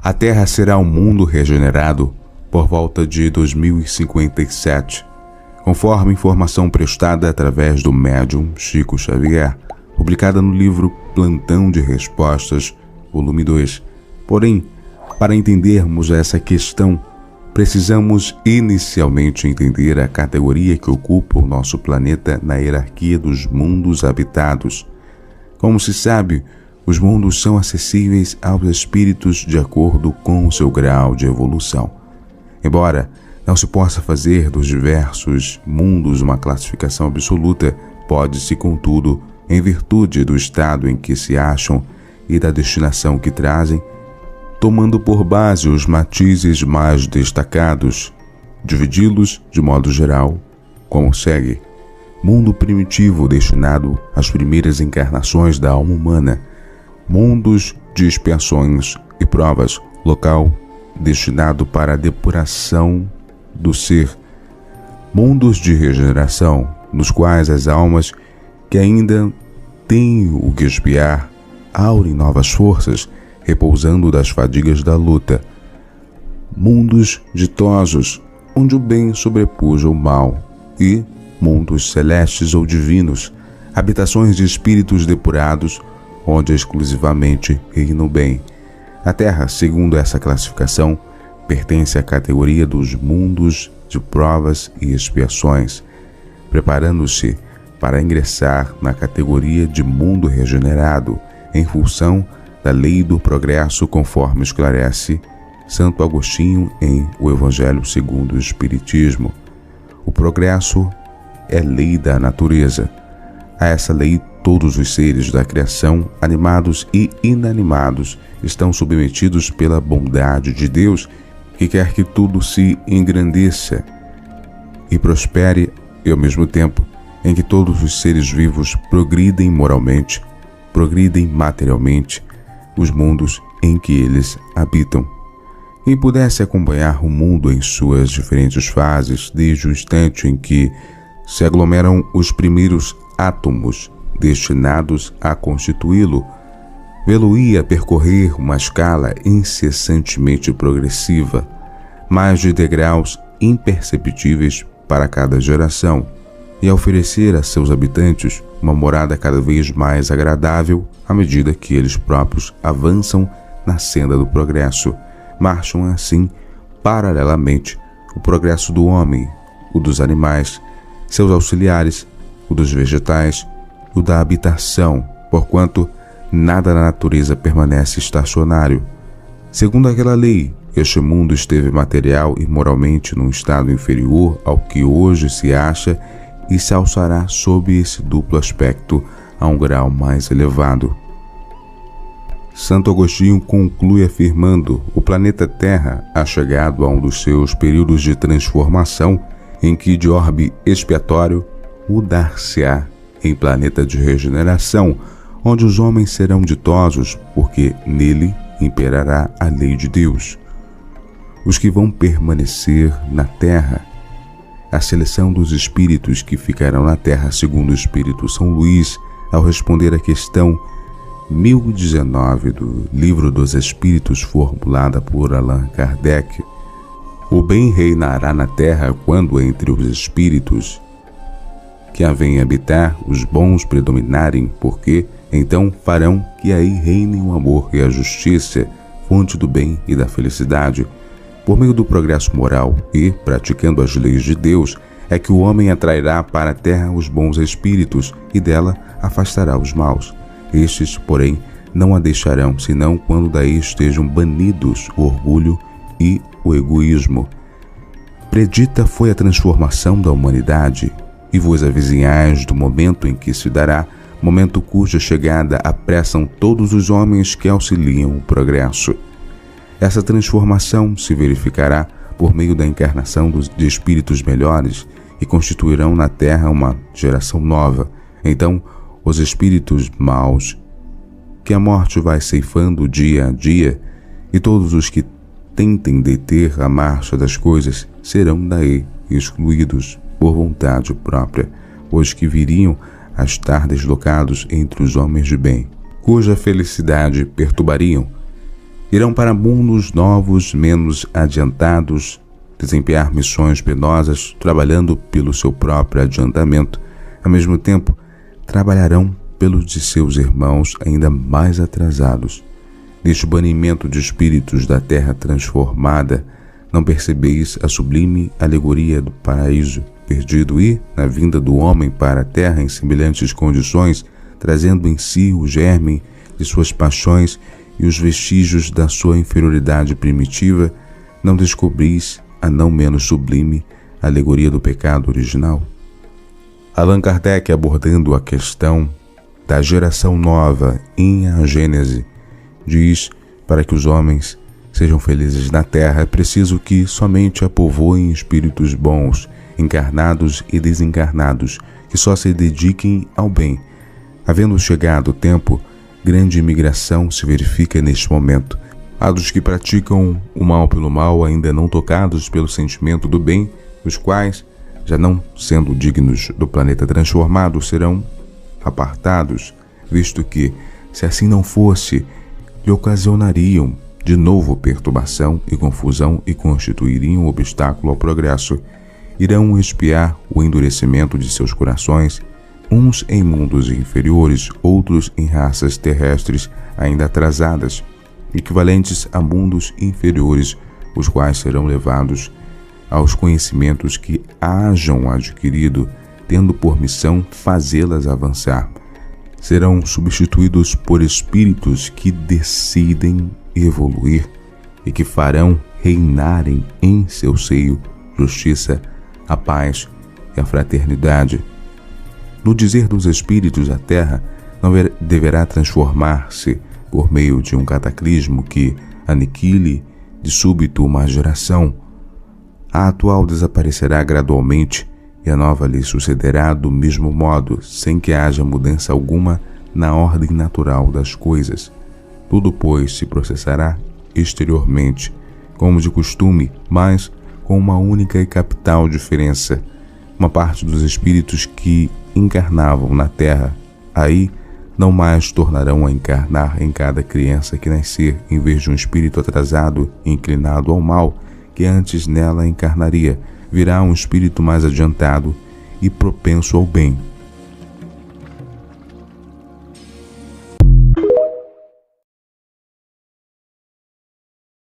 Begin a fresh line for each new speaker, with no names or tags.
A Terra será um mundo regenerado por volta de 2057, conforme informação prestada através do médium Chico Xavier, publicada no livro Plantão de Respostas, volume 2. Porém, para entendermos essa questão, precisamos inicialmente entender a categoria que ocupa o nosso planeta na hierarquia dos mundos habitados. Como se sabe, os mundos são acessíveis aos espíritos de acordo com o seu grau de evolução. Embora não se possa fazer dos diversos mundos uma classificação absoluta, pode-se, contudo, em virtude do estado em que se acham e da destinação que trazem, tomando por base os matizes mais destacados, dividi-los de modo geral, como segue: mundo primitivo destinado às primeiras encarnações da alma humana, mundos de expiações e provas, local destinado para a depuração do ser, mundos de regeneração, nos quais as almas que ainda têm o que expiar aurem novas forças, repousando das fadigas da luta, mundos ditosos, onde o bem sobrepuja o mal, e mundos celestes ou divinos, habitações de espíritos depurados, onde exclusivamente reina o bem. A Terra, segundo essa classificação, pertence à categoria dos mundos de provas e expiações, preparando-se para ingressar na categoria de mundo regenerado, em função da lei do progresso, conforme esclarece Santo Agostinho em O Evangelho segundo o Espiritismo. O progresso é lei da natureza. A essa lei, todos os seres da criação, animados e inanimados, estão submetidos pela bondade de Deus, que quer que tudo se engrandeça e prospere, e ao mesmo tempo em que todos os seres vivos progridem moralmente, progridem materialmente, os mundos em que eles habitam. Quem pudesse acompanhar o mundo em suas diferentes fases, desde o instante em que se aglomeram os primeiros átomos destinados a constituí-lo, vê-lo-ia percorrer uma escala incessantemente progressiva, mais de degraus imperceptíveis para cada geração, e a oferecer a seus habitantes uma morada cada vez mais agradável à medida que eles próprios avançam na senda do progresso. Marcham assim, paralelamente, o progresso do homem, o dos animais, seus auxiliares, o dos vegetais, o da habitação, porquanto nada na natureza permanece estacionário. Segundo aquela lei, este mundo esteve material e moralmente num estado inferior ao que hoje se acha e se alçará sob esse duplo aspecto a um grau mais elevado. Santo Agostinho conclui afirmando: o planeta Terra ha chegado a um dos seus períodos de transformação, em que de orbe expiatório mudar-se-á em planeta de regeneração, onde os homens serão ditosos, porque nele imperará a lei de Deus. Os que vão permanecer na Terra, a seleção dos espíritos que ficarão na Terra, segundo o Espírito São Luís, ao responder à questão 1019 do Livro dos Espíritos, formulada por Allan Kardec: o bem reinará na Terra quando entre os espíritos que a vêm habitar os bons predominarem, porque então farão que aí reinem o amor e a justiça, fonte do bem e da felicidade. Por meio do progresso moral e, praticando as leis de Deus, é que o homem atrairá para a terra os bons espíritos e dela afastará os maus. Estes, porém, não a deixarão, senão quando daí estejam banidos o orgulho e o egoísmo. Predita foi a transformação da humanidade, e vos avizinhais do momento em que se dará, momento cuja chegada apressam todos os homens que auxiliam o progresso. Essa transformação se verificará por meio da encarnação de espíritos melhores e constituirão na Terra uma geração nova. Então, os espíritos maus, que a morte vai ceifando dia a dia, e todos os que tentem deter a marcha das coisas, serão daí excluídos por vontade própria, os que viriam a estar deslocados entre os homens de bem, cuja felicidade perturbariam, Irão para mundos novos, menos adiantados, desempenhar missões penosas, trabalhando pelo seu próprio adiantamento. Ao mesmo tempo, trabalharão pelos de seus irmãos ainda mais atrasados. Neste banimento de espíritos da terra transformada, não percebeis a sublime alegoria do paraíso perdido e, na vinda do homem para a terra em semelhantes condições, trazendo em si o germe de suas paixões e os vestígios da sua inferioridade primitiva, não descobris a não menos sublime alegoria do pecado original? Allan Kardec, abordando a questão da geração nova em A Gênese, diz: para que os homens sejam felizes na terra, é preciso que somente a povoem espíritos bons, encarnados e desencarnados, que só se dediquem ao bem. Havendo chegado o tempo, grande imigração se verifica neste momento. Há dos que praticam o mal pelo mal, ainda não tocados pelo sentimento do bem, os quais, já não sendo dignos do planeta transformado, serão apartados, visto que, se assim não fosse, lhe ocasionariam de novo perturbação e confusão e constituiriam um obstáculo ao progresso. Irão expiar o endurecimento de seus corações, uns em mundos inferiores, outros em raças terrestres ainda atrasadas, equivalentes a mundos inferiores, os quais serão levados aos conhecimentos que hajam adquirido, tendo por missão fazê-las avançar. Serão substituídos por espíritos que decidem evoluir e que farão reinarem em seu seio justiça, a paz e a fraternidade. No dizer dos espíritos, a terra não deverá transformar-se por meio de um cataclismo que aniquile de súbito uma geração. A atual desaparecerá gradualmente e a nova lhe sucederá do mesmo modo, sem que haja mudança alguma na ordem natural das coisas. Tudo, pois, se processará exteriormente, como de costume, mas com uma única e capital diferença. Uma parte dos espíritos que encarnavam na terra, aí não mais tornarão a encarnar em cada criança que nascer, em vez de um espírito atrasado e inclinado ao mal, que antes nela encarnaria, virá um espírito mais adiantado e propenso ao bem.